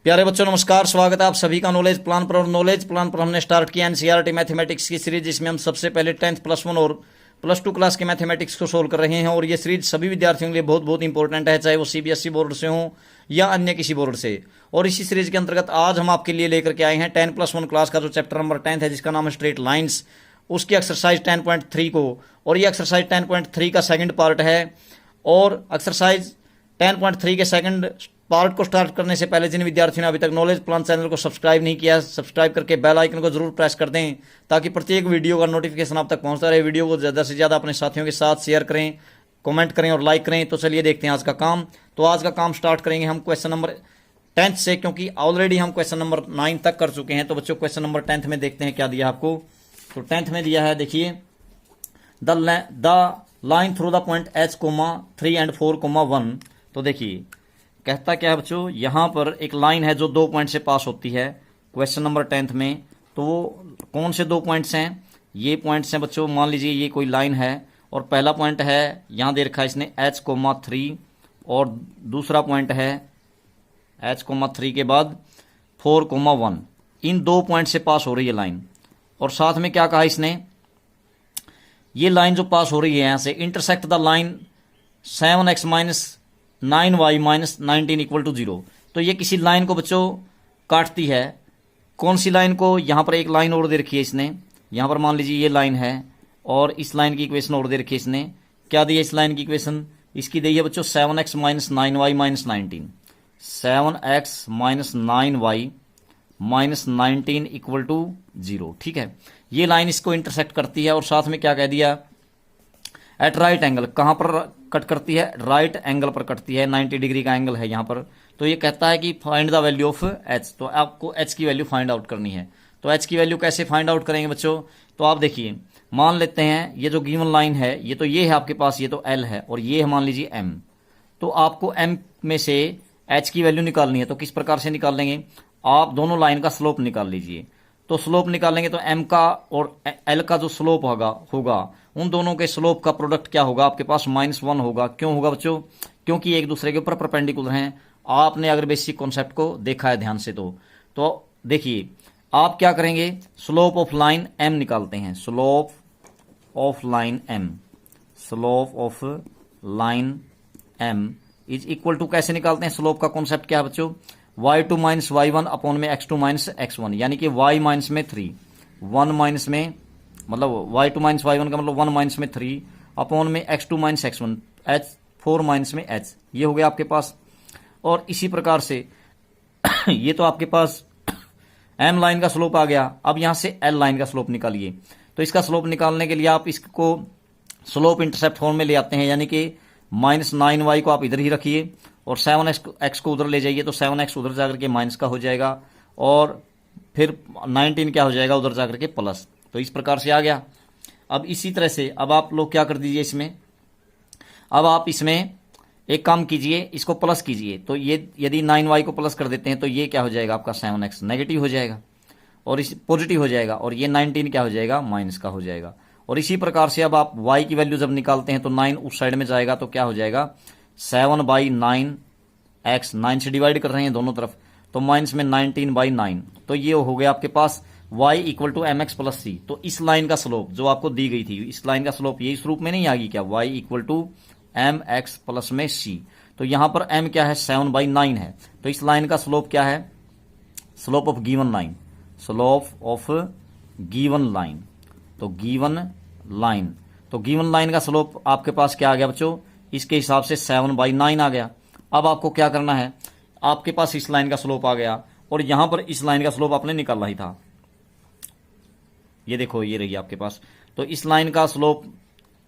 प्यारे बच्चों नमस्कार, स्वागत है आप सभी का नॉलेज प्लान पर। और नॉलेज प्लान पर हमने स्टार्ट किया एनसीईआरटी मैथमेटिक्स की सीरीज, जिसमें हम सबसे पहले 10th +1 और +2 क्लास के मैथमेटिक्स को सोल्व कर रहे हैं। और ये सीरीज सभी विद्यार्थियों के लिए बहुत बहुत इंपॉर्टेंट है, चाहे वो सीबीएसई बोर्ड से हो या अन्य किसी बोर्ड से। और इसी सीरीज के अंतर्गत आज हम आपके लिए लेकर के आए हैं 10+1 क्लास का जो चैप्टर नंबर 10 है, जिसका नाम है स्ट्रेट लाइन्स, उसकी एक्सरसाइज 10.3 को। और ये एक्सरसाइज 10.3 का सेकंड पार्ट है। और एक्सरसाइज 10.3 के सेकंड पार्ट को स्टार्ट करने से पहले जिन विद्यार्थियों ने अभी तक नॉलेज प्लान चैनल को सब्सक्राइब नहीं किया, सब्सक्राइब करके बेल आइकन को जरूर प्रेस कर दें, ताकि प्रत्येक वीडियो का नोटिफिकेशन आप तक पहुंचता रहे। वीडियो को ज़्यादा से ज़्यादा अपने साथियों के साथ शेयर करें, कमेंट करें और लाइक करें। तो चलिए देखते हैं आज का काम। तो आज का काम स्टार्ट करेंगे हम क्वेश्चन नंबर 10 से, क्योंकि ऑलरेडी हम क्वेश्चन नंबर 9 तक कर चुके हैं। तो बच्चों क्वेश्चन नंबर 10 में देखते हैं क्या दिया आपको। तो 10 में दिया है, देखिए, the line through the point H, 3 and 4, 1। तो देखिए कहता क्या है बच्चों, यहां पर एक लाइन है जो 2 पॉइंट से पास होती है क्वेश्चन नंबर 10 में। तो वो कौन से 2 पॉइंट्स हैं? ये पॉइंट्स हैं बच्चों, मान लीजिए ये कोई लाइन है और पहला पॉइंट है यहां दे रखा है इसने H, 3 और दूसरा पॉइंट है H, 3 के बाद 4, 1। इन 2 पॉइंट से पास हो रही है लाइन। और साथ में क्या कहा इसने, ये लाइन जो पास हो रही है यहां से, intersect the line 7x - 9y - 19 = 0। तो ये किसी लाइन को बच्चों काटती है। कौन सी लाइन को? यहां पर एक लाइन और दे रखी है इसने, यहां पर मान लीजिए ये लाइन है और इस लाइन की इक्वेशन और दे रखी है इसने। क्या दी है इस लाइन की इक्वेशन? इसकी दी है बच्चों 7x - 9y - 19। 7x - 9y - 19 = 0। ठीक है, ये लाइन इसको इंटरसेक्ट करती है। और साथ में क्या कह दिया, एट राइट एंगल। कहां पर कट करती है? राइट एंगल पर कटती है, 90 डिग्री का एंगल है यहां पर। तो ये कहता है कि find the value of H। तो आपको H की वैल्यू फाइंड आउट करनी है। तो H की वैल्यू कैसे फाइंड आउट करेंगे बच्चों? तो आप देखिए, मान लेते हैं ये जो गिवन लाइन है, ये तो ये है आपके पास, ये तो L है और ये है मान लीजिए M। तो आपको M में से H की वैल्यू निकालनी है। तो किस प्रकार से निकालेंगे? आप दोनों लाइन का स्लोप निकाल लीजिए। तो स्लोप निकालेंगे तो M का और L का जो स्लोप होगा उन दोनों के स्लोप का प्रोडक्ट क्या होगा आपके पास? -1 होगा। क्यों होगा बच्चों? क्योंकि एक दूसरे के ऊपर परपेंडिकुलर हैं। आपने अगर बेसिक कॉन्सेप्ट को देखा है ध्यान से तो देखिए आप क्या करेंगे, स्लोप ऑफ लाइन M निकालते हैं। Slope of line M, slope of line M is equal to, कैसे निकालते हैं? स्लोप का कॉन्सेप्ट क्या है बच्चों? y2 - y1 अपॉन में x2 - x1, यानी कि y माइनस में 3, 1 माइनस में, मतलब y2 - y1 का मतलब 1 माइनस में 3 अपॉन में x2 - x1, h 4 माइनस में h। ये हो गया आपके पास। और इसी प्रकार से ये तो आपके पास m लाइन का स्लोप आ गया। अब यहां से l लाइन का स्लोप निकालिए। तो इसका स्लोप निकालने के लिए आप इसको स्लोप इंटरसेप्ट फॉर्म में ले आते हैं, यानी कि -9y को आप इधर ही रखिए और 7x को उधर ले जाइए। तो 7x उधर जाकर के माइनस का हो जाएगा और फिर 19 क्या हो जाएगा उधर जाकर के प्लस। तो इस प्रकार से आ गया। अब इसी तरह से अब आप लोग क्या कर दीजिए इसमें, अब आप इसमें एक काम कीजिए, इसको प्लस कीजिए। तो ये यदि 9y को प्लस कर देते हैं तो ये क्या हो जाएगा आपका 7x नेगेटिव हो जाएगा और इस पॉजिटिव हो जाएगा, और ये 19 क्या हो जाएगा? माइनस का हो जाएगा। और इसी प्रकार से अब आप y की वैल्यू जब निकालते हैं तो 9 उस साइड में जाएगा, तो क्या हो जाएगा 7/9x, 9 से डिवाइड कर रहे हैं दोनों तरफ, तो माइनस में 19/9। तो ये हो गया आपके पास y = mx + c। तो इस लाइन का स्लोप जो आपको दी गई थी, इस लाइन का स्लोप ये इस रूप में नहीं आ गई क्या? y = mx + में c। तो यहां पर m क्या है? 7/9 है। तो इस लाइन का स्लोप क्या है? Slope of given line, slope of given line. तो गिवन लाइन, तो गिवन लाइन का स्लोप आपके पास क्या आ गया बच्चों? इसके हिसाब से 7/9 आ गया। अब आपको क्या करना है, आपके पास इस लाइन का स्लोप आ गया और यहां पर इस लाइन का स्लोप आपने निकाला ही था। ये देखो, ये रही आपके पास। तो इस लाइन का स्लोप,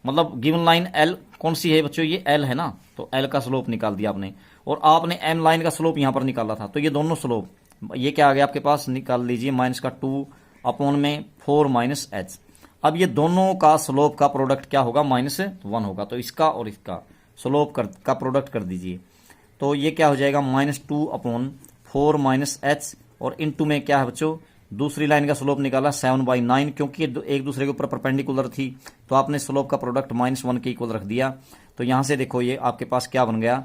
मतलब गिवन लाइन L कौन सी है बच्चों? ये L है ना। तो L का स्लोप निकाल दिया आपने और आपने M लाइन का स्लोप यहां पर निकाला था। तो ये दोनों स्लोप, ये क्या आ गया आपके पास? निकाल लीजिए, -2 अपॉन में 4 - h। अब ये दोनों का स्लोप का प्रोडक्ट क्या होगा? -1 होगा। तो इसका और इसका स्लोप का प्रोडक्ट कर दीजिए। तो ये क्या हो जाएगा? -2 अपॉन 4 - h और इनटू में क्या है बच्चों? दूसरी लाइन का स्लोप निकाला 7/9, क्योंकि एक दूसरे के ऊपर परपेंडिकुलर थी तो आपने स्लोप का प्रोडक्ट -1 के इक्वल रख दिया। तो यहां से देखो ये आपके पास क्या बन गया?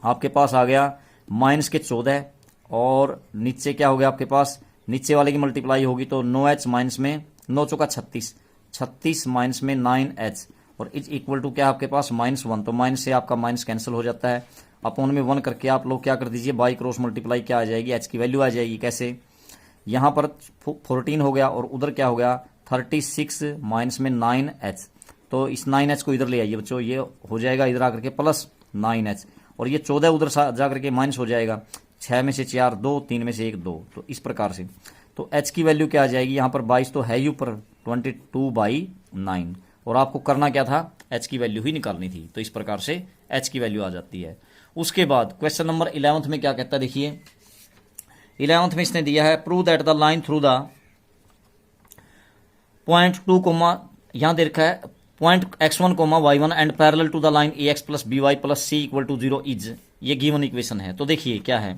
आपके पास आ गया -14 और नीचे क्या हो गया आपके पास, नीचे वाले की मल्टीप्लाई होगी तो 9h माइनस में 9 चौका 36, 36 माइनस में 9h और इज इक्वल टू क्या आपके पास -1। तो माइनस से आपका माइनस कैंसिल हो जाता है, अपॉन में 1 करके आप लोग क्या कर दीजिए, बाई क्रॉस मल्टीप्लाई क्या आ जाएगी, h की वैल्यू आ जाएगी। कैसे, यहाँ पर 14 हो गया और उधर क्या हो गया 36 माइनस में 9h, तो इस 9h को इधर ले आइए बच्चों, ये हो जाएगा इधर आकर के प्लस 9h और ये 14 उधर जाकर के माइनस हो जाएगा, 6 में से 4 2, 3 में से 1 2, तो इस प्रकार से। तो h की वैल्यू क्या आ जाएगी, यहाँ पर 22 तो है ही ऊपर, 22/9 और आपको करना क्या था, h की वैल्यू ही निकालनी थी। तो इस प्रकार से h की वैल्यू आ जाती है। उसके बाद क्वेश्चन नंबर 11 में क्या कहता है, देखिए 11 में इसने दिया है prove that the line through the point 2 comma, यहां दे रखा है point x1 comma y1 and parallel to the line ax plus by plus c equal to 0 is, ये गिवन इक्वेशन है। तो देखिए क्या है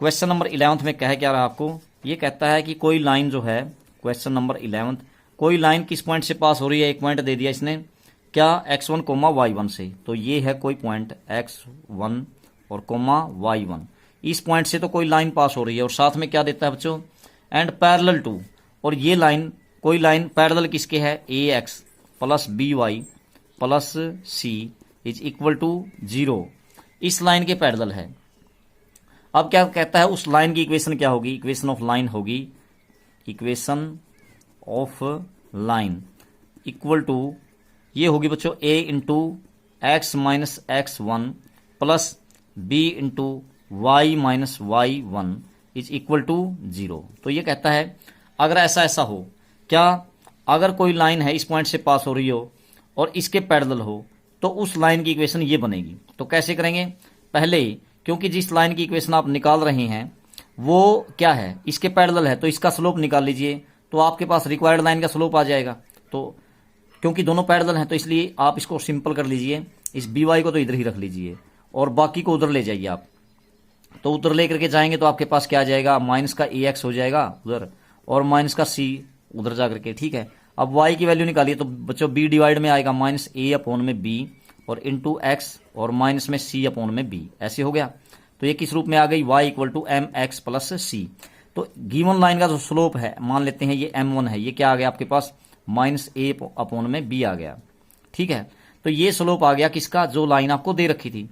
क्वेश्चन नंबर 11 में कह क्या रहा आपको, ये कहता है कि कोई लाइन जो है, क्वेश्चन नंबर 11 कोई लाइन किस पॉइंट से पास हो रही है, एक पॉइंट दे दिया इसने क्या x1 कोमा y1 से, तो ये है कोई पॉइंट x1 और कोमा y1, इस पॉइंट से तो कोई लाइन पास हो रही है और साथ में क्या देता है बच्चों, एंड पैरेलल टू, और ये लाइन कोई लाइन पैरेलल किसके है, ax plus by plus c is equal to 0, इस लाइन के पैरेलल है। अब क्या कहता है, उस लाइन की इक्वेशन क्या होगी, इक्वेशन ऑफ लाइन होगी, equation of line equal to ये होगी बच्चों a into x minus x1 plus b into y minus y1 is equal to 0। तो ये कहता है अगर ऐसा ऐसा हो, क्या अगर कोई लाइन है इस पॉइंट से पास हो रही हो और इसके पैरेलल हो तो उस लाइन की इक्वेशन ये बनेगी। तो कैसे करेंगे, पहले क्योंकि जिस लाइन की इक्वेशन आप निकाल रहे हैं वो क्या है, इसके पैरेलल है, तो इसका स्लोप निकाल लीजिए, तो आपके पास रिक्वायर्ड लाइन का स्लोप आ जाएगा। तो क्योंकि दोनों पैरेलल हैं तो इसलिए आप इसको सिंपल कर लीजिए, इस by को तो इधर ही रख लीजिए और बाकी को उधर ले जाइए आप, तो उधर लेकर के जाएंगे तो आपके पास क्या आ जाएगा, माइनस का ax हो जाएगा उधर और माइनस का c उधर जाकर के, ठीक है। अब y की वैल्यू निकालिए तो बच्चों b डिवाइड में आएगा माइनस a अपॉन में b और इंटू एक्स और माइनस में c अपॉन में b, ऐसे हो गया। तो ये किस रूप में आ गई, y equal to m x plus c. तो गिवन लाइन का जो स्लोप है मान लेते हैं ये m1 है, ये क्या आ गया आपके पास माइनस a अपॉन में b आ गया, ठीक है। तो ये स्लोप आ गया किसका, जो लाइन आपको दे रखी थी।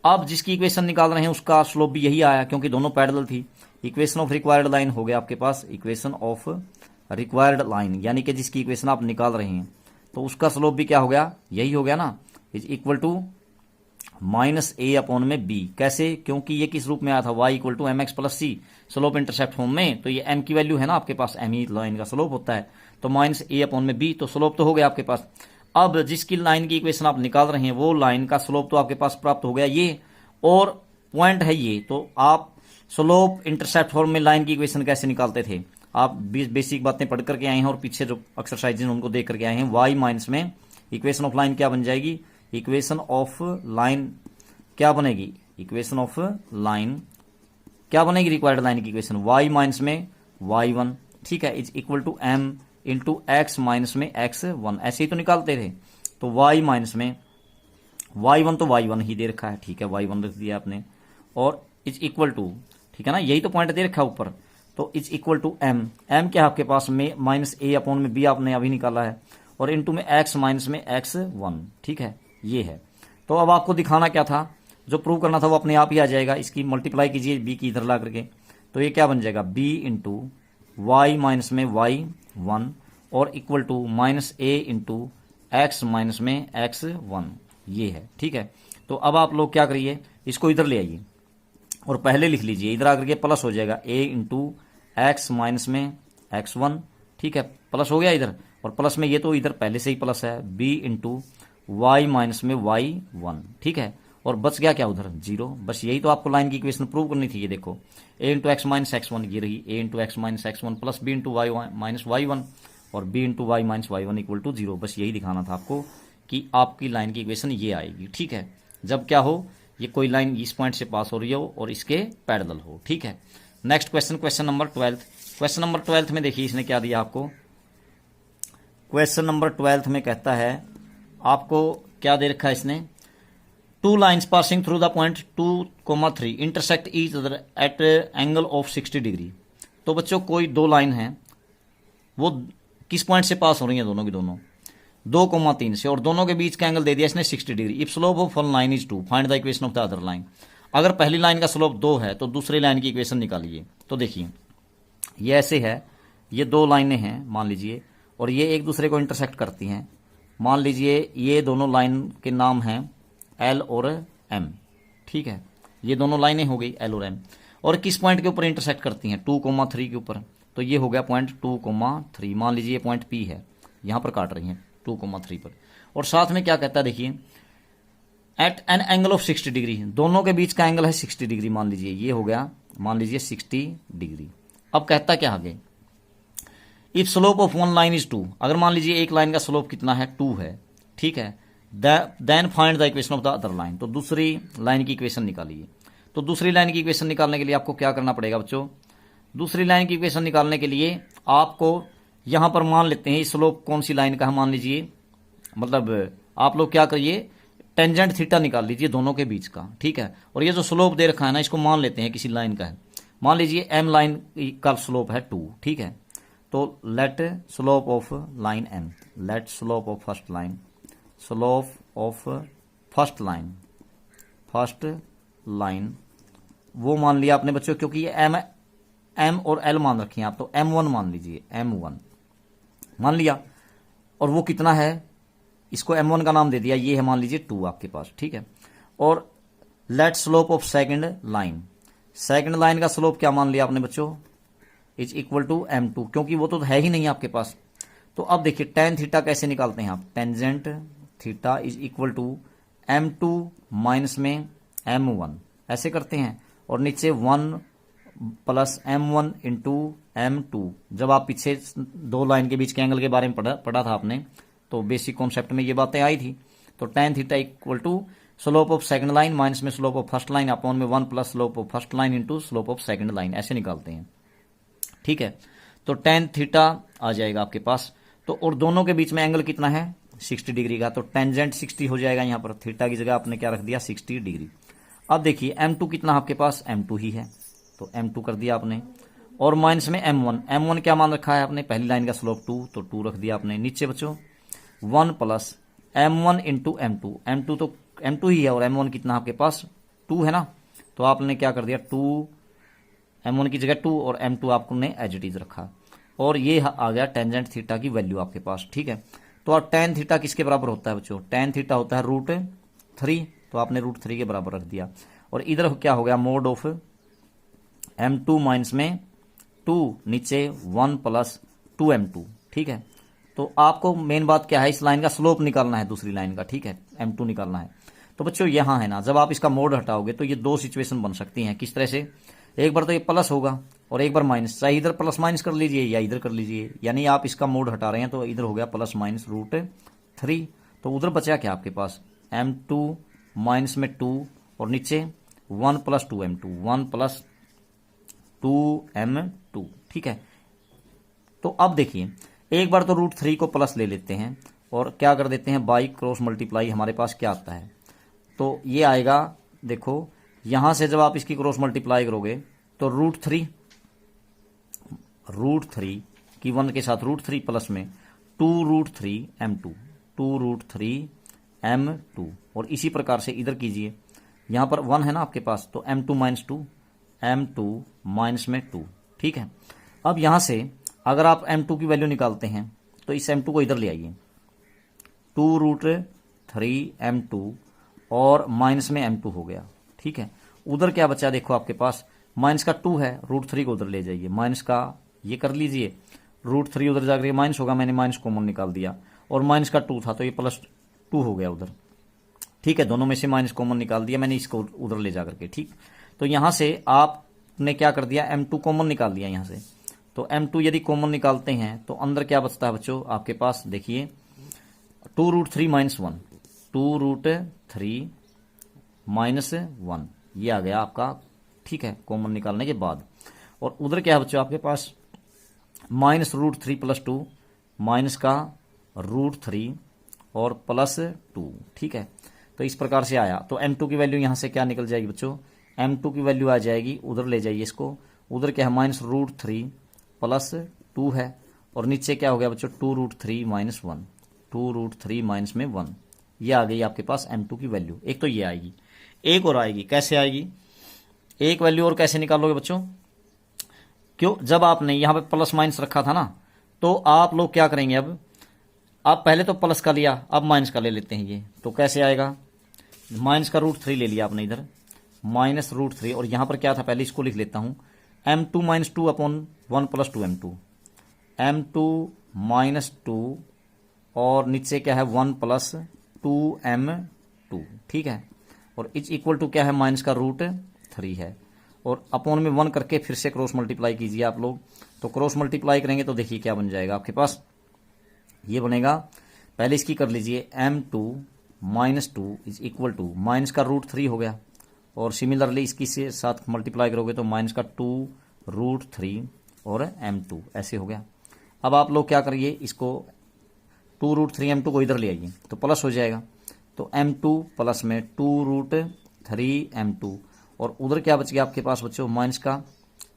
अब जिसकी इक्वेशन निकाल रहे हैं उसका स्लोप भी यही आया क्योंकि दोनों पैरेलल थी। इक्वेशन ऑफ रिक्वायर्ड लाइन हो गया आपके पास, इक्वेशन ऑफ रिक्वायर्ड लाइन यानी कि जिसकी इक्वेशन आप निकाल रहे हैं तो उसका स्लोप भी क्या हो गया, यही हो गया ना, is equal to minus a upon में b। कैसे, क्योंकि ये किस रूप में आया था, y equal to m x plus c, slope intercept form में, तो ये m की वैल्यू है ना आपके पास, m ही लाइन का स्लोप होता है, तो माइनस a अपॉन में b, तो स्लोप तो हो गया आपके पास। अब जिसकी लाइन की इक्वेशन आप निकाल रहे हैं वो लाइन का स्लोप तो आपके पास प्राप्त हो गया ये, और पॉइंट है ये, तो आप स्लोप इंटरसेप्ट फॉर्म में लाइन की इक्वेशन कैसे निकालते थे, आप बेसिक बातें पढ़ करके आए हैं और पीछे जो एक्सरसाइज उनको देख करके आए हैं। y माइनस में इक्वेशन ऑफ लाइन क्या बन जाएगी, इक्वेशन ऑफ लाइन क्या बनेगी, इक्वेशन ऑफ लाइन क्या बनेगी, रिक्वायर्ड लाइन की इक्वेशन y माइनस में y1, ठीक है, is equal to m into x minus में x1, ऐसे ही तो निकालते थे। तो y माइनस में y1 तो y1 ही दे रखा है, ठीक है, y1 रख दिया आपने, और इज इक्वल टू, ठीक है ना, यही तो पॉइंट दे रखा है ऊपर, तो is equal to m, m क्या आपके पास में माइनस a अपॉन में b आपने अभी निकाला है, और इंटू में x माइनस में x1, ठीक है, ये है। तो अब आपको दिखाना क्या था, जो प्रूव करना था वो अपने आप ही आ जाएगा, इसकी मल्टीप्लाई कीजिए b की इधर ला करके, तो ये क्या बन जाएगा, b इंटू वाई माइनस में y1 और equal to minus a into x minus में x1, ये है, ठीक है। तो अब आप लोग क्या करिए, इसको इधर ले आइए और पहले लिख लीजिए, इधर आकर के प्लस हो जाएगा a इंटू एक्स माइनस में x1, ठीक है, प्लस हो गया इधर, और प्लस में ये तो इधर पहले से ही प्लस है, b इंटू वाई माइनस में y1, ठीक है, और बच गया क्या उधर 0। बस यही तो आपको लाइन की इक्वेशन प्रूव करनी थी। ये देखो a into x minus x1 ये रही, a into x minus x1 plus b into y minus y1 और b into y minus y1 equal to 0। बस यही दिखाना था आपको कि आपकी लाइन की इक्वेशन ये आएगी, ठीक है, जब क्या हो, ये कोई लाइन इस पॉइंट से पास हो रही हो और इसके पैरेलल हो, ठीक है। Next question, question number 12। Question number 12 में देखिए इसने क्या दिया आपको, क्वेश्चन नंबर 12 में कहता है आपको क्या दे रखा है इसने, two lines passing through the point 2, 3 intersect each other at angle of 60 degree. तो बच्चों कोई दो लाइन है, वो किस पॉइंट से पास हो रही है, दोनों की दोनों 2, 3 से, और दोनों के बीच का एंगल दे दिया इसने 60 degree. If slope of one line is 2 find the equation of the other line. अगर पहली लाइन का स्लोप 2 है तो दूसरी लाइन की इक्वेशन निकालिए। तो देखिए ये ऐसे है, ये दो लाइनें हैं मान लीजिए, और ये एक दूसरे को इंटरसेक्ट करती हैं। मान लीजिए ये दोनों लाइन के नाम हैं एल और एम, ठीक है, ये दोनों लाइनें हो गई एल और एम, और किस पॉइंट के ऊपर इंटरसेक्ट करती हैं 2, 3 के ऊपर। तो ये हो गया पॉइंट 2, 3। मान लीजिए ये पॉइंट पी है, यहां पर काट रही हैं 2, 3 पर, और साथ में क्या कहता है देखिए at an angle of 60 degree, दोनों के बीच का एंगल है 60 डिग्री। मान लीजिए ये हो गया, मान लीजिए 60 डिग्री। अब कहता क्या आगे, if slope of one line is 2, अगर मान लीजिए एक लाइन का स्लोप कितना है 2 है, ठीक है, then find the equation of the other line. तो दूसरी लाइन की इक्वेशन निकालिए। तो दूसरी लाइन की इक्वेशन निकालने के लिए आपको क्या करना पड़ेगा बच्चों, दूसरी लाइन की इक्वेशन निकालने के लिए आपको यहां पर मान लेते हैं स्लोप कौन सी लाइन का है, मान लीजिए, मतलब आप लोग क्या करिए टेंजेंट थीटा निकाल लीजिए दोनों के बीच का, ठीक है, और ये जो स्लोप दे रखा है ना इसको मान लेते हैं किसी लाइन का है। मान लीजिए एम लाइन का स्लोप है 2, ठीक है, तो let slope of line m, let slope of first line, slope of first line वो मान लिया आपने बच्चों, क्योंकि ये एम और एल मान रखी हैं आप, तो M1 मान लीजिए, M1 मान लिया, और वो कितना है, इसको M1 का नाम दे दिया, ये है मान लीजिए 2 आपके पास, ठीक है। और let slope of second line, second line का स्लोप क्या मान लिया आपने बच्चों, इज इक्वल टू M2, क्योंकि वो तो है ही नहीं आपके पास। तो अब देखिए टेन थीटा कैसे निकालते हैं आप, tangent theta is equal to M2 minus में M1, ऐसे करते हैं, और नीचे 1 प्लस M1 इंटू M2। जब आप पीछे दो लाइन के बीच के एंगल के बारे में पढ़ा था आपने, तो बेसिक कॉन्सेप्ट में ये बातें आई थी। तो tan theta equal to slope of second line minus में slope of first line upon में 1 plus slope of first line into slope of second line, ऐसे निकालते हैं, ठीक है। तो टेन थीटा आ जाएगा आपके पास। तो और दोनों के बीच में एंगल कितना है 60 डिग्री का, तो टेंजेंट 60 हो जाएगा, यहां पर थीटा की जगह आपने क्या रख दिया 60 डिग्री। अब देखिए M2 कितना आपके पास, M2 ही है, तो M2 कर दिया आपने, और माइनस में M1 क्या मान रखा है आपने, पहली लाइन का स्लोप 2, तो 2 रख दिया आपने। नीचे बच्चों 1 प्लस M1 इंटू M2 तो M2 ही है, और M1 कितना आपके पास 2 है ना, तो आपने क्या कर दिया 2, M1 की जगह 2 और M2 आपने एज इट इज रखा, और ये आ गया टेंजेंट थीटा की वैल्यू आपके पास, ठीक है। तो अब टेन थीटा किसके बराबर होता है बच्चों, टेन थीटा होता है √3, तो आपने √3 के बराबर रख दिया, और इधर क्या हो गया मोड ऑफ M2 माइनस में 2, नीचे 1 प्लस 2M2, ठीक है। तो आपको मेन बात क्या है, इस लाइन का स्लोप निकालना है दूसरी लाइन का, ठीक है, M2 निकालना है। तो बच्चों यहां है ना, जब आप इसका मोड हटाओगे तो ये दो सिचुएशन बन सकती हैं, किस तरह से, एक बार तो ये प्लस होगा और एक बार माइनस, चाहे इधर प्लस माइनस कर लीजिए या इधर कर लीजिए, यानी आप इसका मोड हटा रहे हैं तो इधर हो गया प्लस माइनस √3, तो उधर बचा क्या आपके पास M2 माइनस में 2, और नीचे 1 प्लस 2M2, 1 प्लस 2M2, ठीक है। तो अब देखिए एक बार तो √3 को प्लस ले लेते हैं और क्या कर देते हैं बाई क्रॉस मल्टीप्लाई, हमारे पास क्या आता है, तो ये आएगा, देखो यहां से जब आप इसकी क्रॉस मल्टीप्लाई करोगे तो √3 की 1 के साथ √3 प्लस में 2√3M2, 2√3M2, और इसी प्रकार से इधर कीजिए, यहां पर 1 है ना आपके पास, तो M2 माइनस 2, M2 माइनस में 2, ठीक है। अब यहां से अगर आप M2 की वैल्यू निकालते हैं तो इस M2 को इधर ले आइए, 2√3M2 और माइनस में M2 हो गया, ठीक है। उधर क्या बचा देखो आपके पास, माइनस का 2 है, √3 को उधर ले जाइए, माइनस का ये कर लीजिए, √3 उधर जाकर माइनस होगा, मैंने माइनस कॉमन निकाल दिया, और माइनस का 2 था तो ये +2 हो गया उधर, ठीक है। दोनों में से माइनस कॉमन निकाल दिया मैंने, इसको उधर ले जाकर के, ठीक। तो यहां से आपने क्या कर दिया M2 कॉमन निकाल दिया यहां से, तो M2 यदि कॉमन निकालते हैं तो अंदर क्या बचता है बच्चों आपके पास, देखिए 2√3 माइनस 1, 2√3 माइनस 1, ये आ गया आपका, ठीक है, कॉमन निकालने के बाद। और उधर क्या है बच्चों आपके पास माइनस √3 प्लस 2, माइनस का √3 और प्लस 2, ठीक है। तो इस प्रकार से आया। तो m2 की वैल्यू यहाँ से क्या निकल जाएगी बच्चों, m2 की वैल्यू आ जाएगी, उधर ले जाइए इसको, उधर क्या है -√3 प्लस 2 है, और नीचे क्या हो गया बच्चों 2√3 माइनस 1, 2√3 माइनस में 1, ये आ गई आपके पास m2 की वैल्यू। एक तो ये आएगी, एक और आएगी, कैसे आएगी, एक वैल्यू और कैसे निकालोगे बच्चों, क्यों, जब आपने यहाँ पे प्लस माइनस रखा था ना, तो आप लोग क्या करेंगे, अब आप पहले तो प्लस का लिया, अब माइनस का ले लेते हैं ये, तो कैसे आएगा, माइनस का √3 ले लिया आपने इधर, -√3, और यहाँ पर क्या था पहले इसको लिख लेता हूँ, m2 - 2 अपॉन 1 + 2m2, m2 - 2 और नीचे क्या है 1 + 2m2, ठीक है, और इज इक्वल टू क्या है माइनस का √3 है, और अपॉन में 1 करके फिर से क्रॉस मल्टीप्लाई कीजिए आप लोग, तो क्रॉस मल्टीप्लाई करेंगे तो देखिए क्या बन जाएगा आपके पास, ये बनेगा, पहले इसकी कर लीजिए, m2 - 2 is equal to minus का √3 हो गया, और सिमिलरली इसकी से साथ मल्टीप्लाई करोगे तो माइनस का 2√3 और m2 ऐसे हो गया। अब आप लोग क्या करिए, इसको 2√3 m2 को इधर ले आइए तो प्लस हो जाएगा, तो m2 प्लस में 2√3 m2, और उधर क्या बच गया आपके पास बच्चों माइनस का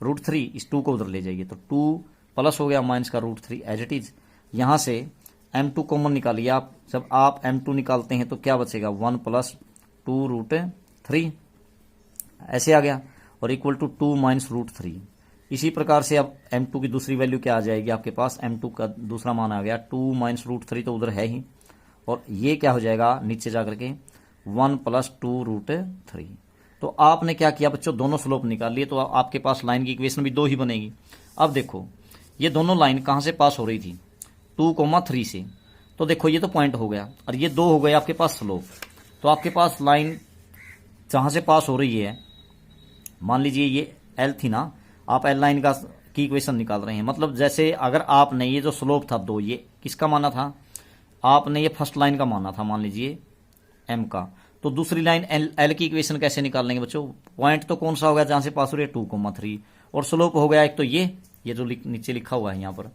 √3, इस 2 को उधर ले जाइए तो 2 प्लस हो गया माइनस का √3 एज इट इज। यहाँ से m2 कॉमन निकालिए आप, जब आप m2 निकालते हैं तो क्या बचेगा 1 + 2√3 ऐसे आ गया, और इक्वल टू 2 - √3। इसी प्रकार से अब m2 की दूसरी वैल्यू क्या आ जाएगी आपके पास, m2 का दूसरा मान आ गया 2 - √3 तो उधर है ही, और ये क्या हो जाएगा नीचे जाकर के 1 + 2√3। तो आपने क्या किया बच्चों, दोनों स्लोप निकाल लिए, तो आपके पास लाइन की इक्वेशन भी 2 ही बनेगी। अब देखो ये दोनों लाइन कहाँ से पास हो रही थी, 2,3 से, तो देखो ये तो पॉइंट हो गया, और ये 2 हो गए आपके पास स्लोप। तो आपके पास लाइन जहाँ से पास हो रही है, मान लीजिए ये L थी ना, आप L लाइन की इक्वेशन निकाल रहे हैं, मतलब जैसे अगर आपने ये जो स्लोप था 2, ये किसका माना था, आपने ये फर्स्ट लाइन का माना था मान लीजिए M का, तो दूसरी लाइन L की इक्वेशन कैसे निकाल लेंगे बच्चों, पॉइंट तो कौन सा हो गया जहां से पास हो रही है 2,3, और स्लोप हो गया एक तो ये जो नीचे लिखा हुआ है यहाँ पर,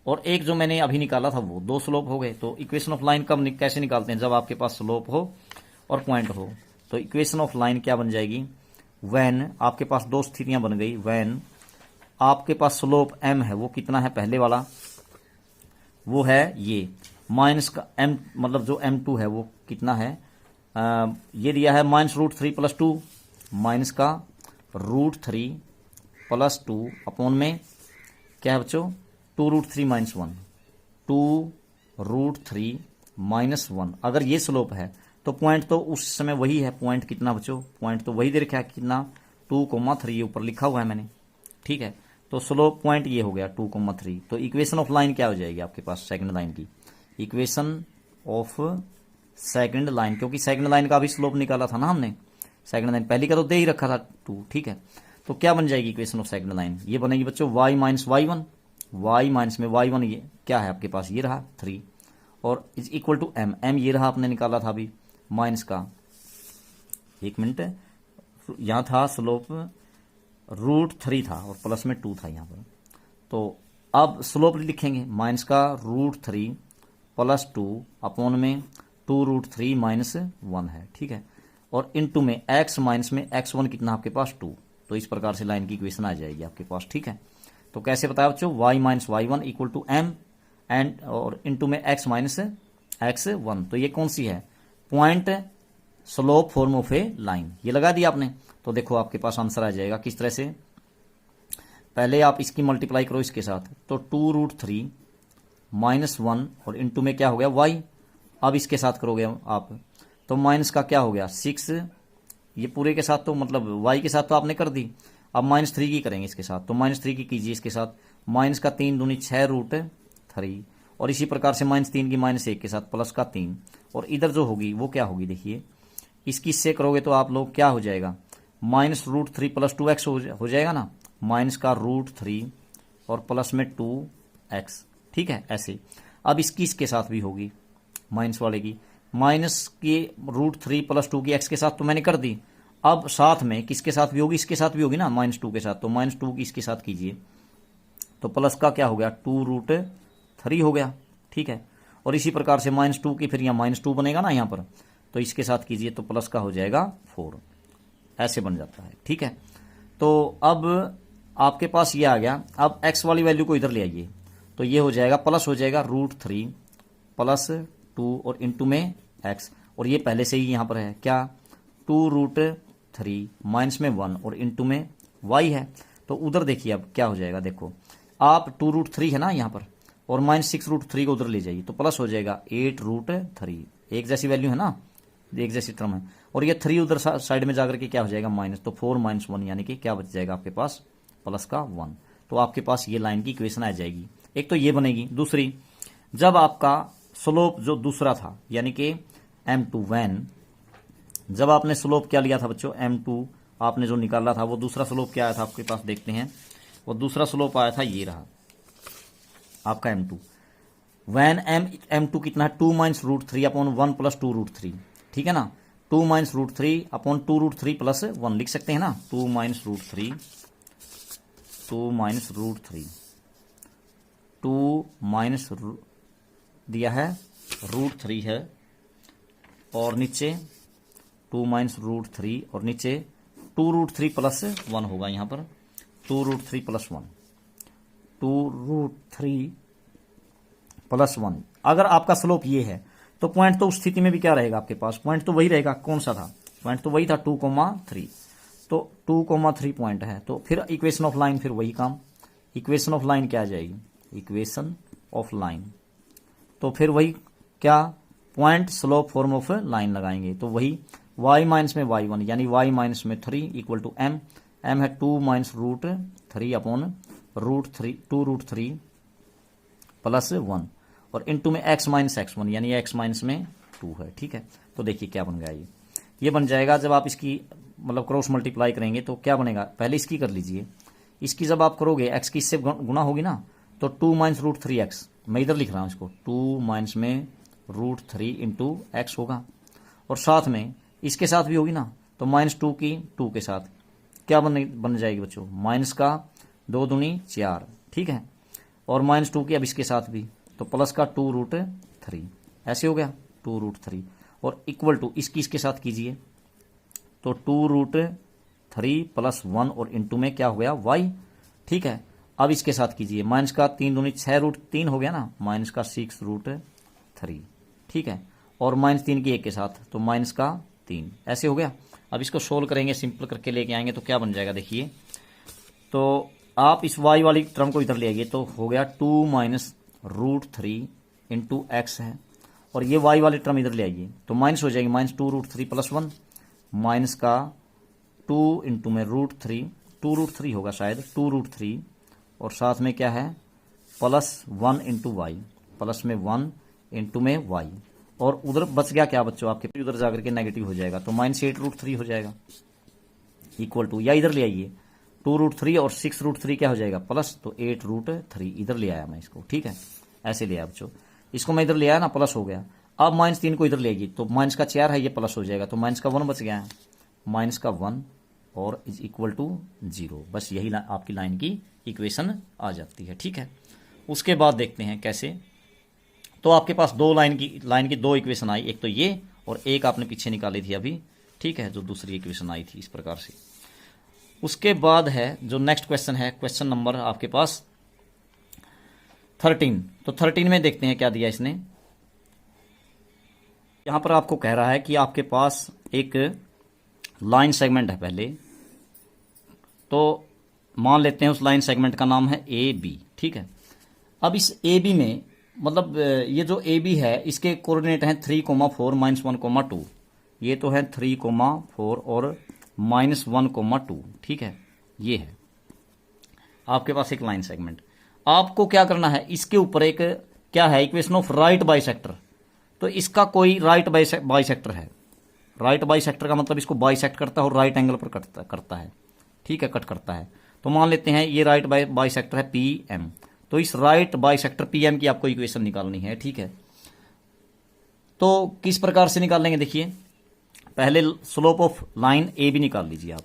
और एक जो मैंने अभी निकाला था वो, 2 स्लोप हो गए। तो इक्वेशन ऑफ लाइन कब कैसे निकालते हैं, जब आपके पास स्लोप हो और पॉइंट हो। तो इक्वेशन ऑफ लाइन क्या बन जाएगी, व्हेन आपके पास 2 स्थितियां बन गई, व्हेन आपके पास स्लोप m है, वो कितना है पहले वाला, वो है ये माइनस का m, मतलब जो m2 है वो कितना है, ये दिया है -√3 + 2, माइनस का √3 + 2 अपॉन में क्या है बच्चों 2√3 - 1, 2√3 - 1। अगर ये स्लोप है तो पॉइंट तो उस समय वही है, पॉइंट कितना बच्चों, पॉइंट तो वही दे रखा है कितना 2,3, ऊपर लिखा हुआ है मैंने, ठीक है। तो स्लोप पॉइंट ये हो गया 2,3। तो इक्वेशन ऑफ लाइन क्या हो जाएगी आपके पास सेकंड लाइन की, इक्वेशन ऑफ सेकंड लाइन, क्योंकि सेकंड लाइन का भी स्लोप निकाला था ना हमने, सेकंड लाइन पहली का तो दे ही रखा था 2, ठीक है। तो क्या बन जाएगी इक्वेशन ऑफ सेकंड लाइन, ये बनेगी बच्चों y - y1, y माइनस में y1 ये क्या है आपके पास, ये रहा 3, और इज इक्वल टू m ये रहा आपने निकाला था अभी माइनस का, एक मिनट, यहाँ था स्लोप √3 था और प्लस में 2 था यहाँ पर, तो अब स्लोप लिखेंगे माइनस का √3 + 2 अपॉन में 2√3 - 1 है, ठीक है, और इनटू में x माइनस में x1 कितना आपके पास 2। तो इस प्रकार से लाइन की इक्वेशन आ जाएगी आपके पास, ठीक है। तो कैसे बताया बच्चों, y - y1 equal to m and और इनटू में x माइनस x1। तो ये कौन सी है, point slope form of a line, ये लगा दिया आपने। तो देखो आपके पास आंसर आ जाएगा किस तरह से, पहले आप इसकी मल्टीप्लाई करो इसके साथ, तो 2√3 - 1 और इनटू में क्या हो गया y, अब इसके साथ करोगे आप तो माइनस का क्या हो गया 6, ये पूरे के साथ तो मतलब y के साथ तो आपने कर दी, अब -3 की करेंगे इसके साथ, तो -3 की कीजिए इसके साथ, माइनस का 3 दूनी 6√3, और इसी प्रकार से -3 की -1 के साथ प्लस का 3, और इधर जो होगी वो क्या होगी देखिए, इसकी इससे करोगे तो आप लोग क्या हो जाएगा -√3 + 2x हो जाएगा ना, माइनस का √3 और प्लस में 2x, ठीक है ऐसे। अब इसकी इसके साथ भी होगी माइनस वाले की, माइनस की √3 + 2 की x के साथ तो मैंने कर दी, अब साथ में किसके साथ भी होगी, इसके साथ भी होगी ना -2 के साथ, तो -2 की इसके साथ कीजिए, तो प्लस का क्या हो गया 2√3 हो गया, ठीक है। और इसी प्रकार से -2 की फिर यहाँ -2 बनेगा ना यहाँ पर, तो इसके साथ कीजिए तो प्लस का हो जाएगा 4, ऐसे बन जाता है। ठीक है, तो अब आपके पास ये आ गया। अब x वाली वैल्यू को इधर ले आइए, तो ये हो जाएगा प्लस हो जाएगा √3 प्लस 2 और इंटू में x, और ये पहले से ही यहाँ पर है क्या 2√3 माइनस में 1 और इंटू में y है। तो उधर देखिए अब क्या हो जाएगा, देखो आप 2√3 है ना यहाँ पर, और -6√3 को उधर ले जाइए तो प्लस हो जाएगा 8√3, एक जैसी वैल्यू है ना, एक जैसी टर्म है, और ये 3 उधर साइड में जाकर के क्या हो जाएगा माइनस, तो 4 - 1 यानी कि क्या बच जाएगा आपके पास प्लस का 1। तो आपके पास ये लाइन की इक्वेशन आ जाएगी। एक तो ये बनेगी। दूसरी, जब आपका स्लोप जो दूसरा था यानी कि m2 वैन, जब आपने स्लोप क्या लिया था बच्चों, m2 आपने जो निकाला था, वो दूसरा स्लोप क्या आया था आपके पास, देखते हैं। वो दूसरा स्लोप आया था, ये रहा आपका m2 वैन m2 कितना है 2 - √3 अपॉन 1 + 2√3। ठीक है ना, 2 - √3 अपॉन 2√3 + 1 लिख सकते हैं ना, 2 - √3 2 दिया है √3 है, और नीचे 2 - √3 और नीचे 2√3 + 1 होगा यहाँ पर, 2√3 + 1, 2√3 + 1। अगर आपका स्लोप ये है तो पॉइंट तो उस स्थिति में भी क्या रहेगा आपके पास, पॉइंट तो वही रहेगा। कौन सा था पॉइंट, तो वही था 2,3, तो 2,3 पॉइंट है। तो फिर इक्वेशन ऑफ लाइन, फिर वही काम, इक्वेशन ऑफ लाइन क्या आ जाएगी, इक्वेशन ऑफ लाइन, तो फिर वही क्या point slope form of line लगाएंगे, तो वही y माइनस में y1 यानी y माइनस में 3 = m, m है 2 - √3 अपॉन √3 + 1 और इंटू में x - x1 यानी x माइनस में 2 है। ठीक है, तो देखिए क्या बन गया, ये बन जाएगा। जब आप इसकी मतलब क्रॉस मल्टीप्लाई करेंगे तो क्या बनेगा, पहले इसकी कर लीजिए, इसकी जब आप करोगे x की इससे गुना होगी ना, तो 2 - √3x, मैं इधर लिख रहा हूँ इसको, 2 माइनस में √3 इंटू x होगा, और साथ में इसके साथ भी होगी ना, तो -2 की 2 के साथ क्या बन जाएगी बच्चों, माइनस का 2 दूनी 4। ठीक है, और -2 की अब इसके साथ भी, तो प्लस का 2√3, ऐसे हो गया 2√3, और इक्वल टू इसके साथ कीजिए, तो 2√3 + 1 और इंटू में क्या हो गया y। ठीक है, अब इसके साथ कीजिए, माइनस का 3 दूनी 6√3 हो गया ना, माइनस का 6√3। ठीक है, और -3 की 1 के साथ, तो माइनस का 3, ऐसे हो गया। अब इसको सोल्व करेंगे, सिंपल करके लेके आएंगे तो क्या बन जाएगा, देखिए। तो आप इस y वाली टर्म को इधर ले आइए, तो हो गया 2 - √3 इंटू x है, और ये y वाली टर्म इधर ले आइए, तो माइनस हो जाएगी -2√3 + 1 माइनस का 2 इंटू में √3, 2√3 होगा शायद, 2√3, और साथ में क्या है +1 इंटू वाई, प्लस में 1 इंटू में y, और उधर बच गया क्या बच्चों आपके, उधर जाकर के नेगेटिव हो जाएगा, तो -8√3 हो जाएगा, इक्वल टू, या इधर ले आइए 2√3 और 6√3 क्या हो जाएगा प्लस, तो 8√3 इधर ले आया मैं इसको। ठीक है, ऐसे ले आया बच्चों, इसको मैं इधर ले आया ना, प्लस हो गया। अब -3 को इधर ले आइए, तो माइनस का 4 है, ये प्लस हो जाएगा, तो माइनस का 1 बच गया है, माइनस का 1 और इज इक्वल टू 0। बस यही आपकी लाइन की इक्वेशन आ जाती है। ठीक है, उसके बाद देखते हैं कैसे। तो आपके पास लाइन की 2 इक्वेशन आई, एक तो ये और एक आपने पीछे निकाली थी अभी। ठीक है, जो दूसरी इक्वेशन आई थी इस प्रकार से। उसके बाद है जो नेक्स्ट क्वेश्चन है, क्वेश्चन नंबर आपके पास 13। तो 13 में देखते हैं क्या दिया इसने। यहां पर आपको कह रहा है कि आपके पास एक लाइन सेगमेंट है पहले, तो मान लेते हैं उस लाइन सेगमेंट का नाम है ए बी। ठीक है, अब इस ए बी में मतलब ये जो ए बी है इसके कोऑर्डिनेट हैं 3,4 -1,2। ये तो है 3,4 और -1,2। ठीक है, ये है आपके पास एक लाइन सेगमेंट। आपको क्या करना है, इसके ऊपर एक क्या है इक्वेशन ऑफ राइट बाइसेक्टर। तो इसका कोई राइट बाइसेक्टर है। राइट बाइसेक्टर का मतलब इसको बाइसेक्ट करता है और राइट एंगल पर करता है। ठीक है, कट करता है। तो मान लेते हैं ये राइट बाइसेक्टर है पी एम। तो इस राइट बाइसेक्टर पी एम की आपको इक्वेशन निकालनी है। ठीक है, तो किस प्रकार से निकालेंगे, देखिए पहले slope of line A B निकाल लीजिए आप।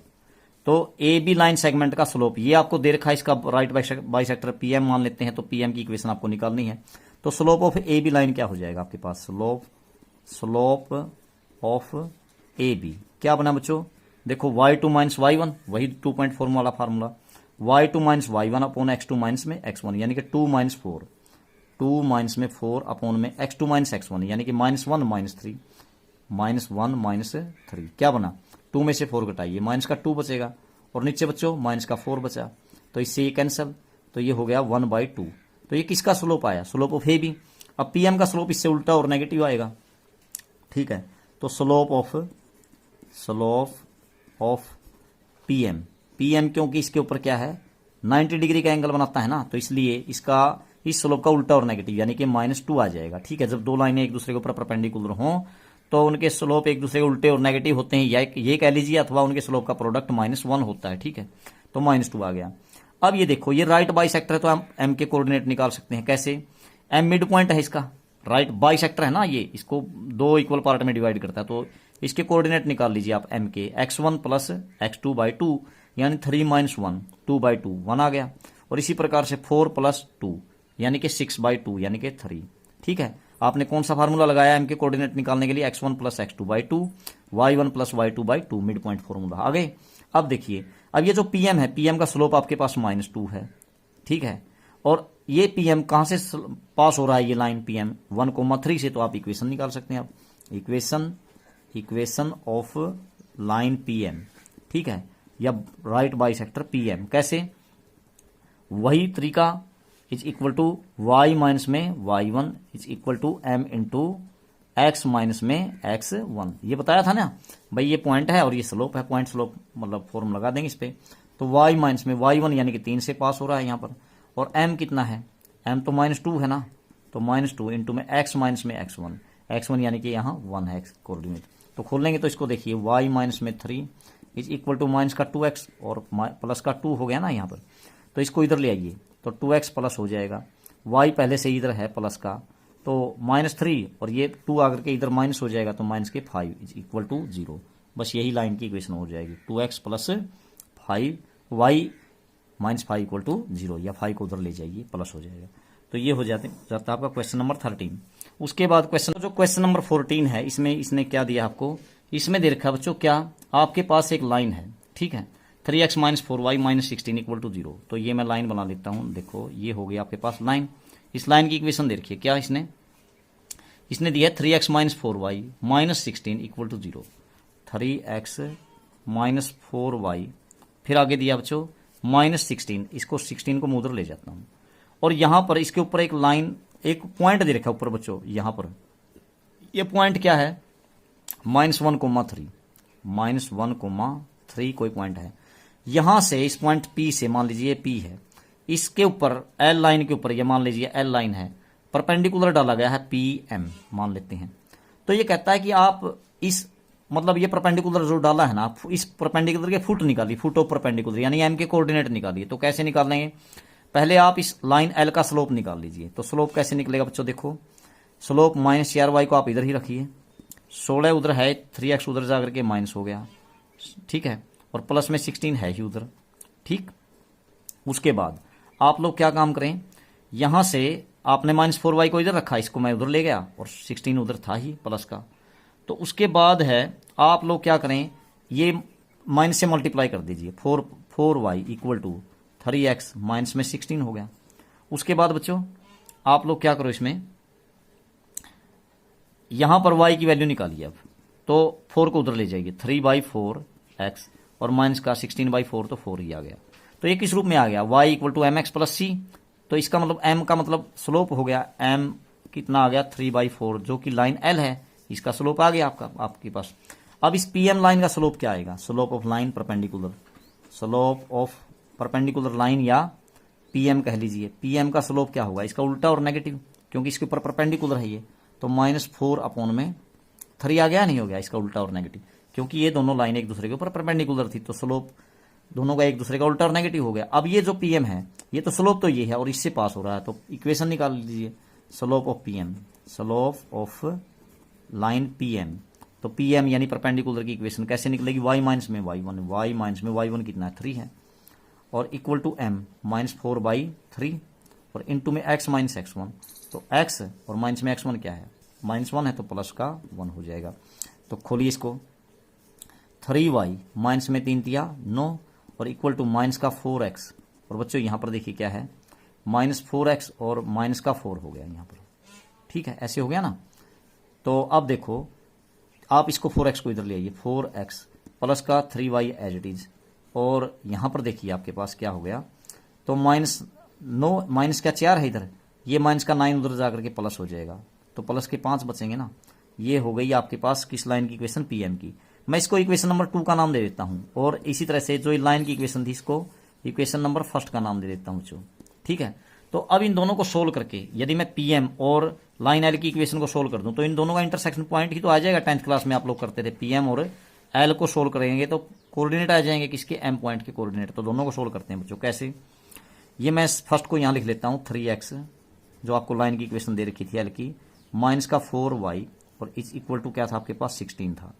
तो ए बी लाइन सेगमेंट का स्लोप ये आपको दे रखा है, इसका राइट बाइसेक्टर पी एम मान लेते हैं। तो पी एम की इक्वेशन आपको निकालनी है। तो slope of A B line क्या हो जाएगा आपके पास, स्लोप ऑफ ए बी क्या बना बच्चों, देखो y2 माइनस y1 वही 2.4 वाला formula, y2 minus y1 upon x2 minus में x1 यानी कि 2 माइनस 4, 2 माइनस में 4 अपॉन में x2 माइनस x1 यानी कि -1 माइनस 3, -1 माइनस 3 क्या बना, 2 में से 4 घटाइए माइनस का 2 बचेगा और नीचे बच्चों माइनस का 4 बचा, तो इससे ये कैंसिल, तो ये हो गया 1/2। तो ये किसका स्लोप आया, स्लोप ऑफ ए बी। अब पी एम का स्लोप इससे उल्टा और नेगेटिव आएगा, ठीक है। तो स्लोप ऑफ पी एम, क्योंकि इसके ऊपर क्या है 90 डिग्री का एंगल बनाता है ना, तो इसलिए इसका इस स्लोप का उल्टा और नेगेटिव यानी कि -2 आ जाएगा, ठीक है। जब दो लाइनें एक दूसरे के ऊपर परपेंडिकुलर हों तो उनके स्लोप एक दूसरे के उल्टे और नेगेटिव होते हैं, या ये कह लीजिए, अथवा उनके स्लोप का प्रोडक्ट -1 होता है, ठीक है। तो -2 आ गया। अब ये देखो ये राइट बाइसेक्टर है, तो हम एम के कोऑर्डिनेट निकाल सकते हैं कैसे, एम मिड पॉइंट है इसका, राइट बाइसेक्टर है ना ये, इसको दो इक्वल पार्ट में डिवाइड करता है, तो इसके कोऑर्डिनेट निकाल लीजिए आप एम के, x1 प्लस x2/2 यानी 3 - 1 2/2 1 आ गया, और इसी प्रकार से 4 + 2 यानी कि 6/2 यानी कि 3, ठीक है। आपने कौन सा फार्मूला लगाया एम के कोऑर्डिनेट निकालने के लिए, x1 + x2/2 y1 + y2/2 mid point formula आ गए। अब देखिए, अब ये जो पीएम है, पीएम का स्लोप आपके पास -2 है, ठीक है, और ये पीएम कहां से पास हो रहा है, ये लाइन पीएम 1,3 से, तो आप इक्वेशन निकाल सकते हैं, आप इक्वेशन ऑफ लाइन पीएम, ठीक है, या राइट बाइसेक्टर पीएम कैसे, वही तरीका is equal to y minus में y1 is equal to m into x minus में x1, ये बताया था ना भाई, ये पॉइंट है और ये स्लोप है, पॉइंट स्लोप मतलब फॉर्म लगा देंगे इस पे, तो y माइनस में y1 यानी कि 3 से पास हो रहा है यहाँ पर, और m कितना है, m तो -2 है ना, तो -2 इंटू में x माइनस में x1 यानी कि यहाँ 1 है x कोऑर्डिनेट, तो खोल लेंगे तो इसको देखिए y माइनस में 3 इज इक्वल टू माइनस का 2x और प्लस का 2 हो गया ना यहाँ पर, तो इसको इधर ले आइए तो 2x प्लस हो जाएगा, y पहले से इधर है प्लस का, तो -3 और ये 2 आकर के इधर माइनस हो जाएगा, तो माइनस के 5 इज इक्वल टू 0, बस यही लाइन की इक्वेशन हो जाएगी, 2x plus 5 y -5 equal to 0, या 5 को उधर ले जाइए प्लस हो जाएगा, तो ये हो जाता है आपका क्वेश्चन नंबर 13। उसके बाद क्वेश्चन नंबर 14 है, इसमें इसने क्या दिया आपको, इसमें दे रखा बच्चों क्या, आपके पास एक लाइन है, ठीक है, 3x - 4y - 16 इक्वल टू 0, तो ये मैं लाइन बना लेता हूं, देखो ये हो गया आपके पास लाइन, इस लाइन की इक्वेशन दे रखी है क्या, इसने दिया 3x - 4y - 16 equal to 0, 3x - 4y, फिर आगे दिया बच्चों -16, इसको 16 को मैं उधर ले जाता हूं, और यहां पर इसके ऊपर एक लाइन, एक पॉइंट दे रखा ऊपर बच्चों, यहां पर ये पॉइंट क्या है, -1,3 -1,3 कोई पॉइंट है, यहां से इस पॉइंट P से, मान लीजिए P है, इसके ऊपर L लाइन के ऊपर, ये मान लीजिए L लाइन है, परपेंडिकुलर डाला गया है PM मान लेते हैं, तो ये कहता है कि आप इस मतलब ये परपेंडिकुलर जो डाला है ना, इस परपेंडिकुलर के फुट निकालिए, फुट ऑफ परपेंडिकुलर यानी M के कोऑर्डिनेट निकालिए, तो कैसे निकालेंगे, पहले आप इस लाइन L का स्लोप निकाल लीजिए, तो स्लोप कैसे निकलेगा बच्चों, देखो स्लोप -4y को आप इधर ही रखिए, 16 उधर है, 3x उधर जाकर के माइनस हो गया, ठीक है, और प्लस में 16 है ही उधर, ठीक। उसके बाद आप लोग क्या काम करें, यहां से आपने -4y को इधर रखा, इसको मैं उधर ले गया, और 16 उधर था ही प्लस का, तो उसके बाद है आप लोग क्या करें, ये माइनस से मल्टीप्लाई कर दीजिए, 4y equal to 3x minus में 16 हो गया। उसके बाद बच्चों आप लोग क्या करो, इसमें यहां पर y की वैल्यू निकालिए अब, तो 4 को उधर ले जाइए, 3/4x और माइनस का 16/4, तो 4 ही आ गया, तो ये किस रूप में आ गया, y equal to mx plus c, तो इसका मतलब m का मतलब स्लोप हो गया, m कितना आ गया 3/4, जो कि लाइन L है, इसका स्लोप आ गया आपके पास। अब इस PM लाइन का स्लोप क्या आएगा, slope of line perpendicular, slope of perpendicular line या PM कह लीजिए, PM का स्लोप क्या होगा, इसका उल्टा और नेगेटिव, क्योंकि इसके ऊपर परपेंडिकुलर है ये, तो -4 अपॉन में 3 आ गया, नहीं हो गया, इसका उल्टा और नेगेटिव, क्योंकि ये दोनों लाइन एक दूसरे के ऊपर परपेंडिकुलर थी, तो स्लोप दोनों का एक दूसरे का उल्टा और नेगेटिव हो गया। अब ये जो PM है, ये तो स्लोप तो ये है और इससे पास हो रहा है, तो इक्वेशन निकाल लीजिए, slope of PM, slope of line PM, तो PM यानी परपेंडिकुलर की इक्वेशन कैसे निकलेगी, y माइनस में y1, y माइनस में y1 कितना है 3 है, और इक्वल टू m -4/3 और इंटू में x माइनस x1, तो x और माइनस में x1 क्या है, -1 है, तो प्लस का 1 हो जाएगा। तो खोलिए इसको, 3y माइनस में 3 तिया 9 और इक्वल टू माइनस का 4x। और बच्चों यहाँ पर देखिए क्या है, माइनस 4x और माइनस का 4 हो गया यहाँ पर, ठीक है, ऐसे हो गया ना। तो अब देखो आप इसको 4x को इधर ले आइए, 4x प्लस का 3y एज इट इज, और यहाँ पर देखिए आपके पास क्या हो गया, तो माइनस 9 माइनस का 4 है इधर, ये माइनस का 9 उधर जाकर के प्लस हो जाएगा, तो प्लस के 5 बचेंगे ना। ये हो गई आपके पास किस लाइन की इक्वेशन, पीएम की। मैं इसको इक्वेशन नंबर 2 का नाम दे देता हूं, और इसी तरह से जो लाइन की इक्वेशन थी इसको इक्वेशन नंबर 1 का नाम दे देता हूं, ठीक है। तो अब इन दोनों को सोल्व करके यदि मैं पीएम और लाइन एल की इक्वेशन को सोल्व कर दूं तो इन दोनों का इंटरसेक्शन पॉइंट ही तो आ जाएगा। 10th क्लास में आप लोग करते थे, पीएम और एल को सोल्व करेंगे तो कोऑर्डिनेट आ जाएंगे किसके, एम पॉइंट के कोऑर्डिनेट। तो दोनों को सोल्व करते हैं बच्चों, कैसे, ये मैं फर्स्ट को यहां लिख लेता हूं, 3x जो आपको लाइन की इक्वेशन दे रखी थी एल की, माइनस का 4y और इज इक्वल टू क्या था आपके पास 16 था।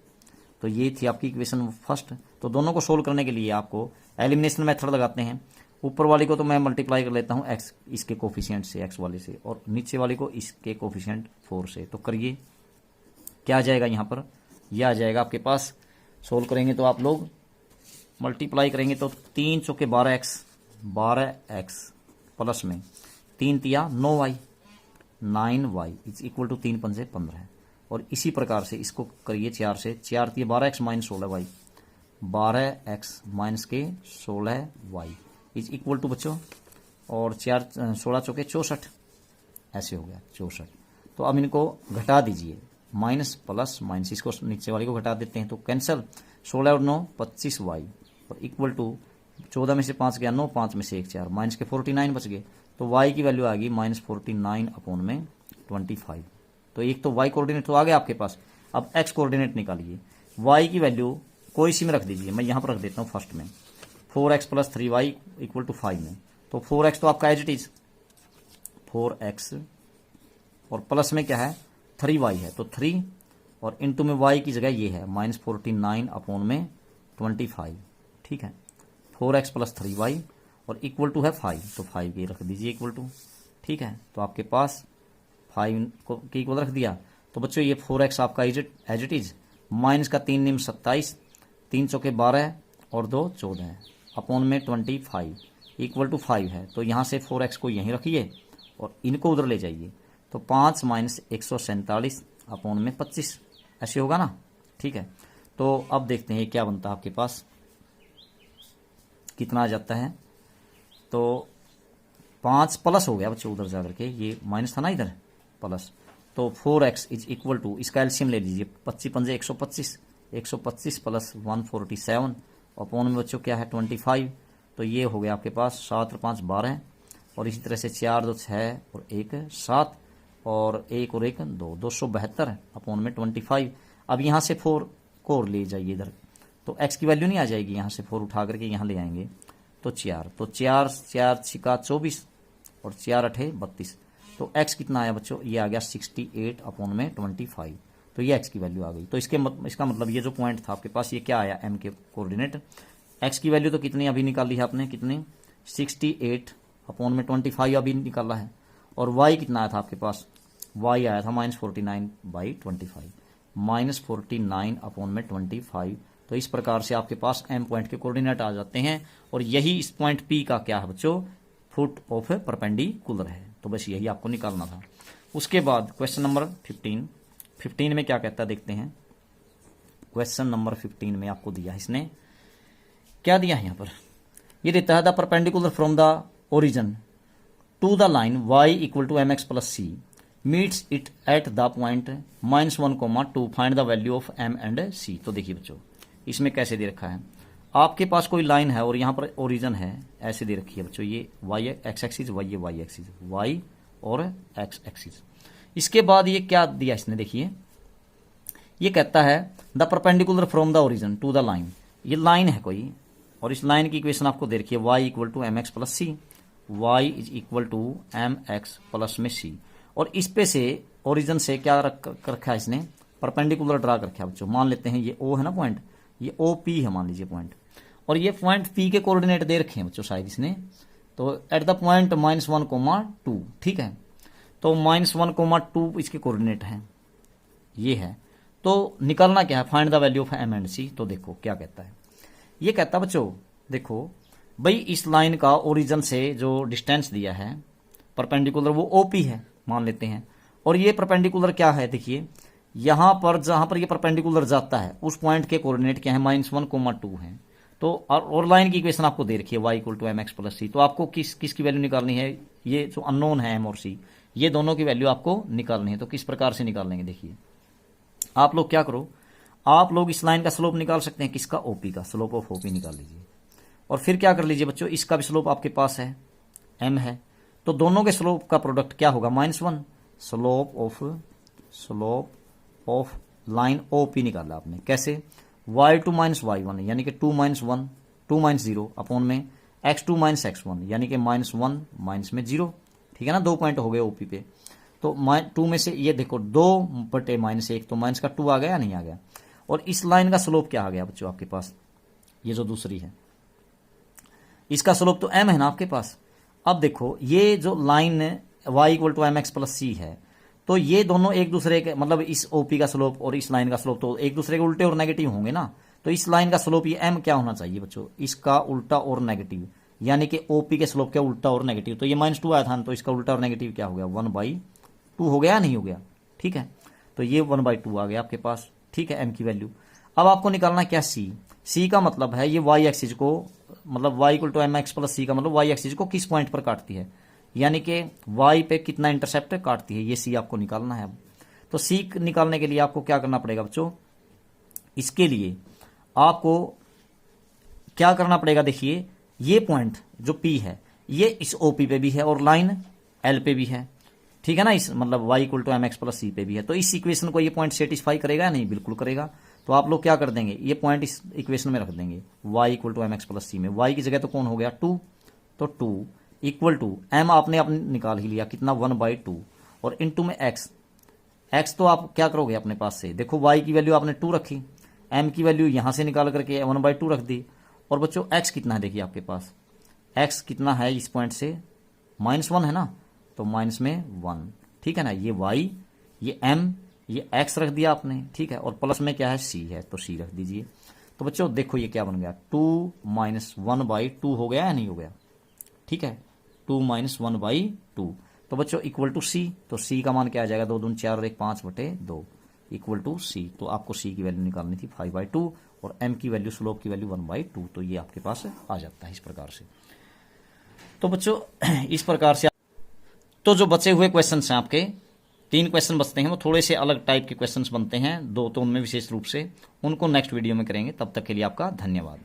तो ये थी आपकी इक्वेशन फर्स्ट। तो दोनों को सोल्व करने के लिए आपको एलिमिनेशन मेथड लगाते हैं। ऊपर वाली को तो मैं मल्टीप्लाई कर लेता हूं x इसके कोफिशिएंट से, x वाले से, और नीचे वाली को इसके कोफिशिएंट 4 से। तो करिए, क्या आ जाएगा यहाँ पर, यह आ जाएगा आपके पास, सोल्व करेंगे तो आप लोग मल्टीप्लाई करेंगे तो 3 चौके 12x प्लस में 3 तिया 9y 9y is equal to 3 पंजे 15। और इसी प्रकार से इसको करिए 4 से, 4 तिया 12x minus 16y, 12x minus के 16y इज इक्वल टू बच्चों, और 4 16 चौके 64, ऐसे हो गया 64। तो अब इनको घटा दीजिए, माइनस प्लस माइनस, इसको नीचे वाले को घटा देते हैं तो कैंसिल, 16 और 9 25y और इक्वल टू 14 में से 5 गया 9, 5 में से 1 4, माइनस के 49 बच गए। तो y की वैल्यू आ गई माइनस 49 अपॉन में 25। तो एक तो y कोऑर्डिनेट तो आ गया आपके पास। अब x कोऑर्डिनेट निकालिए, y की वैल्यू कोई सी में रख दीजिए, मैं यहां पर रख देता हूं फर्स्ट में, 4x plus 3y equal to 5 में। तो 4x तो आपका एज इट इज 4x और प्लस में क्या है 3y है, तो 3 और इंटू में y की जगह ये है माइनस 49 अपॉन में 25, ठीक है। 4x प्लस 3y और इक्वल टू है 5, तो 5 ये रख दीजिए इक्वल टू, ठीक है। तो आपके पास 5 को के इक्वल रख दिया। तो बच्चों ये 4x आपका एज इट इज, माइनस का 3 निम 27, 3 चौके 12 और 2 14 अपॉन में 25 इक्वल टू 5 है। तो यहाँ से 4x को यहीं रखिए और इनको उधर ले जाइए, तो 5 माइनस 147 अपॉन में 25, ऐसे होगा ना, ठीक है। तो अब देखते हैं क्या बनता है आपके पास, कितना आ जाता है। तो 5 प्लस हो गया बच्चों, उधर जाकर के ये माइनस था ना इधर प्लस, तो 4x इज इक्वल टू, इसका एलसीएम ले लीजिए, 25 पंजे 125, 125 प्लस 147 अपॉन में बच्चों क्या है 25। तो ये हो गया आपके पास 7 और 5 12, और इसी तरह से 4 2 6 और 1 7 और 1 और 1 2, 272 अपॉन में 25। अब यहाँ से 4 को ले जाइए इधर, तो x की वैल्यू नहीं आ जाएगी, यहाँ से 4 उठा करके यहाँ ले आएंगे तो 4, तो 4 4 छिका 24 और 4 8 32। तो x कितना आया बच्चों, ये आ गया 68 अपॉन में 25। तो ये x की वैल्यू आ गई। तो इसका मतलब ये जो पॉइंट था आपके पास ये क्या आया, m के कोऑर्डिनेट। x की वैल्यू तो कितनी अभी निकाली है आपने, कितनी 68 अपॉन में 25 अभी निकाला है, और y कितना आया था आपके पास, y आया था माइनस 49/25, माइनस 49 अपॉन में 25। तो इस प्रकार से आपके पास m पॉइंट के कोऑर्डिनेट आ जाते हैं, और यही इस पॉइंट P का क्या है बच्चों, फुट ऑफ परपेंडिकुलर है। तो बस यही आपको निकालना था। उसके बाद क्वेश्चन नंबर 15 में क्या कहता है देखते हैं। क्वेश्चन नंबर 15 में आपको दिया है, इसने क्या दिया है यहाँ पर, ये देता है the perpendicular from the origin to the line y equal to mx plus c meets it at the point -1, 2 find the value of m and c। तो देखिए बच्चों इसमें कैसे दे रखा है, आपके पास कोई लाइन है और यहाँ पर ओरिजिन है, ऐसे दे रखी है बच्चों, ये y x axis, y y axis, y और x एक्सिस। इसके बाद ये क्या दिया इसने, देखिए ये कहता है the perpendicular from the origin to the line, ये लाइन है कोई, और इस लाइन की इक्वेशन आपको दे रखी है y equal to m x plus c, y is equal to m x plus में c, और इस पे से ओरिजिन से क्या रखा है इसने, परपेंडिकुलर ड्रा कर रखा है बच्चों। मान लेते हैं ये o है ना पॉइंट, ये OP है मान लीजिए पॉइंट, और ये पॉइंट P के कोऑर्डिनेट दे रखे हैं बच्चों शायद इसने, तो एट द पॉइंट -1, 2, ठीक है। तो -1, 2 इसके कोऑर्डिनेट हैं, ये है। तो निकालना क्या है, find the value of m and c. तो देखो क्या कहता है, ये कहता है बच्चों देखो भाई इस लाइन का ओरिजिन से जो डिस्टेंस दिया है परपेंडिकुलर वो ओपी है मान लेते हैं, और ये परपेंडिकुलर क्या है, देखिए यहां पर जहां पर ये परपेंडिकुलर जाता है उस पॉइंट के कोऑर्डिनेट क्या है, -1, 2 है। तो और लाइन की इक्वेशन आपको दे रखी है y = mx + c। तो आपको किसकी वैल्यू निकालनी है, ये जो अननोन है m और c, ये दोनों की वैल्यू आपको निकालनी है। तो किस प्रकार से निकालेंगे, देखिए आप लोग क्या करो, आप लोग इस लाइन का स्लोप निकाल सकते हैं, किसका, ओपी का, स्लोप ऑफ ओपी निकाल लीजिए। और फिर क्या कर लीजिए बच्चों, इसका भी स्लोप आपके पास है, m है, तो दोनों के स्लोप का प्रोडक्ट क्या होगा, -1। स्लोप ऑफ लाइन ओपी निकाला आपने, कैसे, y2 - y1 यानी कि 2 - 1 2 - 0 अपॉन में x2 - x1 यानी कि -1 माइनस में 0, ठीक है ना, 2 पॉइंट हो गए ओपी पे। तो 2 में से ये देखो 2/-1, तो माइनस का 2 आ गया, नहीं आ गया। और इस लाइन का स्लोप क्या आ गया बच्चों आपके पास, ये जो दूसरी है इसका स्लोप तो m है ना आपके पास। अब देखो ये जो लाइन y = mx + c है, तो ये दोनों एक दूसरे के मतलब इस ओपी का स्लोप और इस लाइन का स्लोप तो एक दूसरे के उल्टे और नेगेटिव होंगे ना। तो इस लाइन का स्लोप ये m क्या होना चाहिए बच्चों, इसका उल्टा और नेगेटिव, यानी कि ओपी के स्लोप का उल्टा और नेगेटिव। तो ये -2 आया था, तो इसका उल्टा और नेगेटिव क्या हो गया, 1/2 हो गया, नहीं हो गया, ठीक है। तो ये 1/2 आ गया आपके पास, ठीक है, m की वैल्यू। अब आपको निकालना क्या, c का मतलब है ये y एक्सिस को, मतलब y = mx + c का मतलब y एक्सिस को किस पॉइंट पर काटती है, यानी कि y पे कितना इंटरसेप्ट काटती है, ये c आपको निकालना है। अब तो c निकालने के लिए आपको क्या करना पड़ेगा बच्चों, इसके लिए आपको क्या करना पड़ेगा, देखिए ये पॉइंट जो p है ये इस OP पे भी है और लाइन L पे भी है, ठीक है ना, इस मतलब y = mx + c पे भी है। तो इस इक्वेशन को ये पॉइंट सेटिस्फाई करेगा या नहीं, बिल्कुल करेगा। तो आप लोग क्या कर देंगे, ये पॉइंट इस इक्वेशन में रख देंगे, y = mx + c में, y की जगह तो कौन हो गया 2, तो 2 = m आपने अपने निकाल ही लिया कितना, 1/2 और इनटू में x तो आप क्या करोगे अपने पास से, देखो y की वैल्यू आपने 2 रखी, m की वैल्यू यहां से निकाल करके 1/2 रख दी, और बच्चों x कितना है, देखिए आपके पास x कितना है इस पॉइंट से, -1 है ना, तो माइनस में 1, ठीक है ना, ये y ये m ये x रख दिया आपने, ठीक है, और प्लस में क्या है c है, तो c रख दीजिए। तो बच्चों देखो ये क्या बन गया, 2 - 1/2 हो गया या नहीं हो गया, ठीक है, 2 - 1/2। तो बच्चों इक्वल टू c, तो c का मान क्या आ जाएगा, 2 दूनी 4 और 1 5/2 इक्वल टू c। तो आपको c की वैल्यू निकालनी थी 5/2 और m की वैल्यू, स्लोप की वैल्यू 1/2। तो ये आपके पास आ जाता है इस प्रकार से। तो बच्चों इस प्रकार से तो जो बचे हुए क्वेश्चंस हैं आपके 3 क्वेश्चन बचते हैं, वो थोड़े से अलग टाइप के क्वेश्चंस बनते हैं, 2 तो उनमें विशेष रूप से, उनको नेक्स्ट वीडियो में करेंगे। तब तक के लिए आपका धन्यवाद।